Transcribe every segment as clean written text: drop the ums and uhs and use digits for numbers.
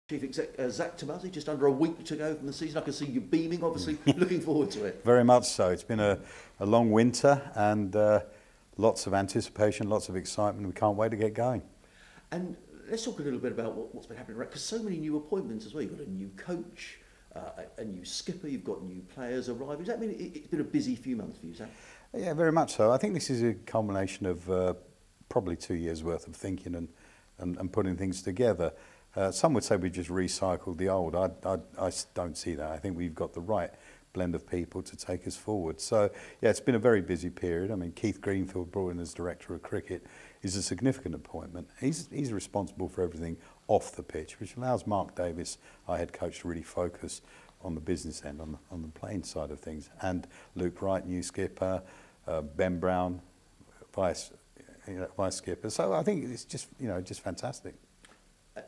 Chief Exec Zach Tomazzi, just under a week to go from the season. I can see you beaming, obviously, looking forward to it. Very much so. It's been a long winter and lots of anticipation, lots of excitement. We can't wait to get going. And let's talk a little bit about what's been happening, right? Because so many new appointments as well. You've got a new coach, a new skipper, you've got new players arriving. Does that mean it's been a busy few months for you, Zach? Yeah, very much so. I think this is a culmination of probably 2 years' worth of thinking and putting things together. Some would say we just recycled the old. I don't see that. I think we've got the right blend of people to take us forward. So, yeah, it's been a very busy period. I mean, Keith Greenfield, brought in as Director of Cricket, is a significant appointment. He's responsible for everything off the pitch, which allows Mark Davis, our head coach, to really focus on the business end, on the playing side of things. And Luke Wright, new skipper, Ben Brown, vice skipper. So I think it's just, just fantastic.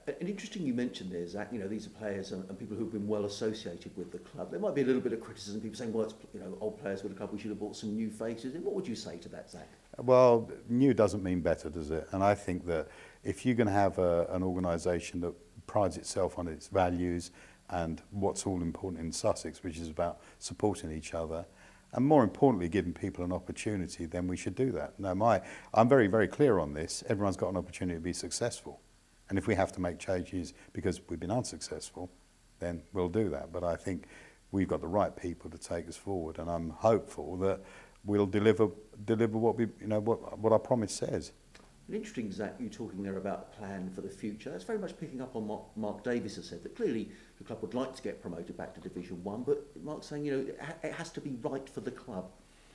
And interesting you mentioned there, Zach, these are players and people who've been well associated with the club. There might be a little bit of criticism, people saying, well, it's, old players with the club, we should have brought some new faces in. What would you say to that, Zach? Well, new doesn't mean better, does it? And I think that if you're going to have an organisation that prides itself on its values and what's all important in Sussex, which is about supporting each other, and more importantly, giving people an opportunity, then we should do that. Now, I'm very, very clear on this. Everyone's got an opportunity to be successful. And if we have to make changes because we've been unsuccessful, then we'll do that. But I think we've got the right people to take us forward, and I'm hopeful that we'll deliver what what our promise says. Interesting, Zach, you talking there about a plan for the future. That's very much picking up on what Mark Davis has said, that clearly the club would like to get promoted back to Division 1, but Mark's saying, it has to be right for the club.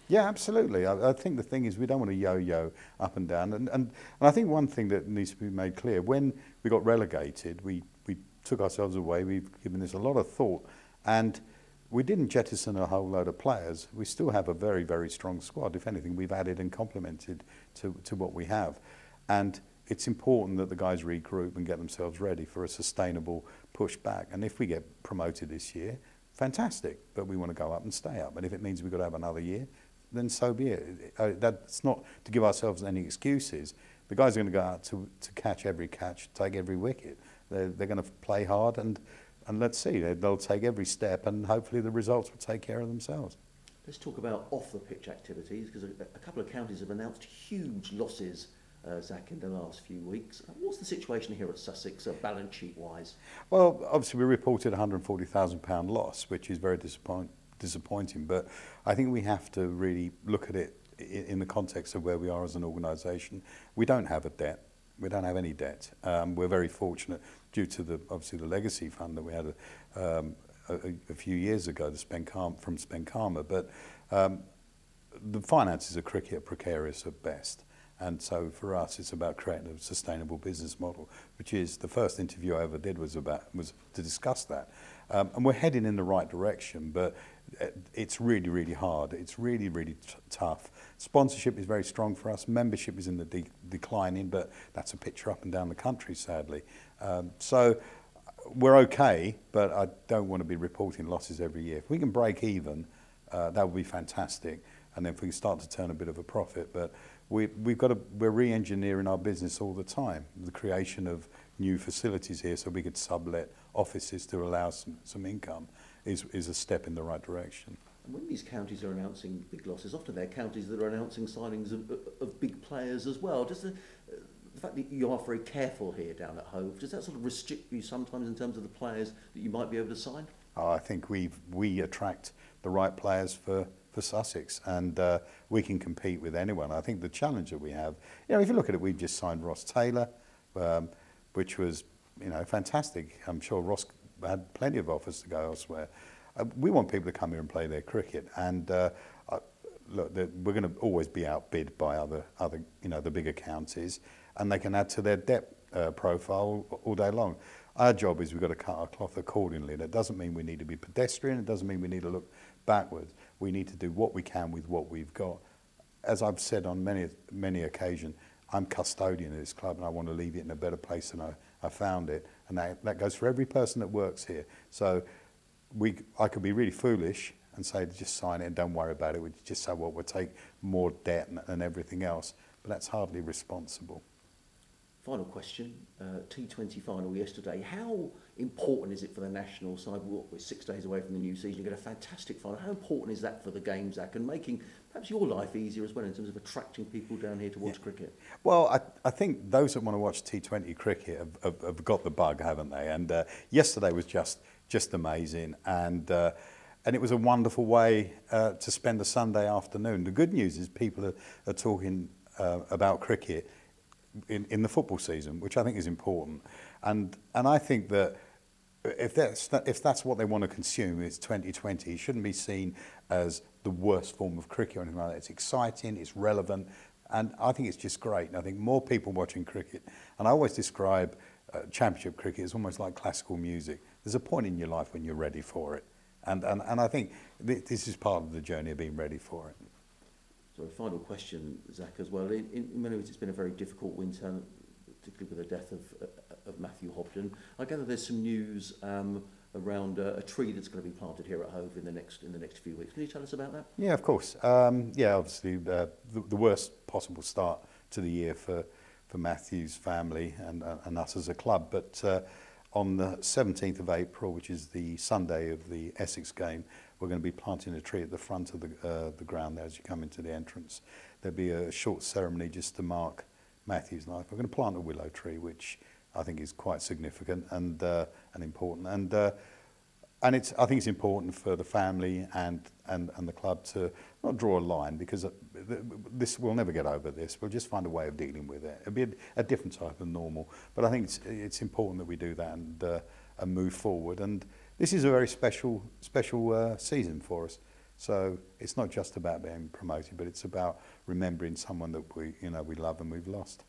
Yeah, absolutely. I think the thing is we don't want to yo-yo up and down. And I think one thing that needs to be made clear, when we got relegated, we took ourselves away. We've given this a lot of thought. And we didn't jettison a whole load of players. We still have a very, very strong squad. If anything, we've added and complemented to what we have. And it's important that the guys regroup and get themselves ready for a sustainable push back. And if we get promoted this year, fantastic. But we want to go up and stay up. And if it means we've got to have another year, then so be it. That's not to give ourselves any excuses. The guys are going to go out to catch every catch, take every wicket. They're going to play hard and let's see. They'll take every step and hopefully the results will take care of themselves. Let's talk about off-the-pitch activities, because a couple of counties have announced huge losses, Zach, in the last few weeks. What's the situation here at Sussex, balance sheet-wise? Well, obviously we reported a £140,000 loss, which is very disappointing, but I think we have to really look at it in the context of where we are as an organisation. We don't have a debt. We don't have any debt. We're very fortunate due to obviously the legacy fund that we had a few years ago from Spenkama, but the finances of cricket are precarious at best. And so for us, it's about creating a sustainable business model, which is the first interview I ever did was to discuss that. And we're heading in the right direction, but it's really, really hard. It's really, really tough. Sponsorship is very strong for us. Membership is in the declining, but that's a picture up and down the country, sadly. So we're okay, but I don't want to be reporting losses every year. If we can break even, that would be fantastic. And then if we can start to turn a bit of a profit, but we're re-engineering our business all the time. The creation of new facilities here so we could sublet offices to allow some income is a step in the right direction. And when these counties are announcing big losses, often they're counties that are announcing signings of big players as well. Does the fact that you are very careful here down at Hove, does that sort of restrict you sometimes in terms of the players that you might be able to sign? I think we attract the right players for Sussex, and we can compete with anyone. I think the challenge that we have, if you look at it, we've just signed Ross Taylor, which was, fantastic. I'm sure Ross had plenty of offers to go elsewhere. We want people to come here and play their cricket, and look, we're going to always be outbid by other, the bigger counties, and they can add to their depth profile all day long. Our job is we've got to cut our cloth accordingly. That doesn't mean we need to be pedestrian. It doesn't mean we need to look backwards. We need to do what we can with what we've got. As I've said on many occasions, I'm custodian of this club and I want to leave it in a better place than I found it. And that goes for every person that works here. So I could be really foolish and say, just sign it and don't worry about it. We just say, well, we'll take more debt and everything else. But that's hardly responsible. Final question, T20 final yesterday. How important is it for the national side? We're 6 days away from the new season. You get a fantastic final. How important is that for the game, Zach, and making perhaps your life easier as well in terms of attracting people down here to watch cricket? Well, I think those that want to watch T20 cricket have got the bug, haven't they? And yesterday was just amazing, and it was a wonderful way to spend a Sunday afternoon. The good news is people are talking about cricket in the football season, which I think is important, and I think that if that's what they want to consume, it's 2020. It shouldn't be seen as the worst form of cricket or anything like that. It's exciting, it's relevant, and I think it's just great. And I think more people watching cricket, and I always describe championship cricket as almost like classical music. There's a point in your life when you're ready for it, and I think this is part of the journey of being ready for it. So a final question, Zach, as well. In many ways, it's been a very difficult winter, particularly with the death of Matthew Hobden. I gather there's some news around a tree that's going to be planted here at Hove in the next few weeks. Can you tell us about that? Yeah, of course. Obviously, the worst possible start to the year for Matthew's family and us as a club. But on the 17th of April, which is the Sunday of the Essex game, we're going to be planting a tree at the front of the ground there as you come into the entrance. There'll be a short ceremony just to mark Matthew's life. We're going to plant a willow tree, which I think is quite significant and important. And I think it's important for the family and the club to not draw a line, because we'll never get over this. We'll just find a way of dealing with it. It'll be a different type of normal. But I think it's important that we do that and move forward. And this is a very special season for us. So it's not just about being promoted, but it's about remembering someone that we love and we've lost.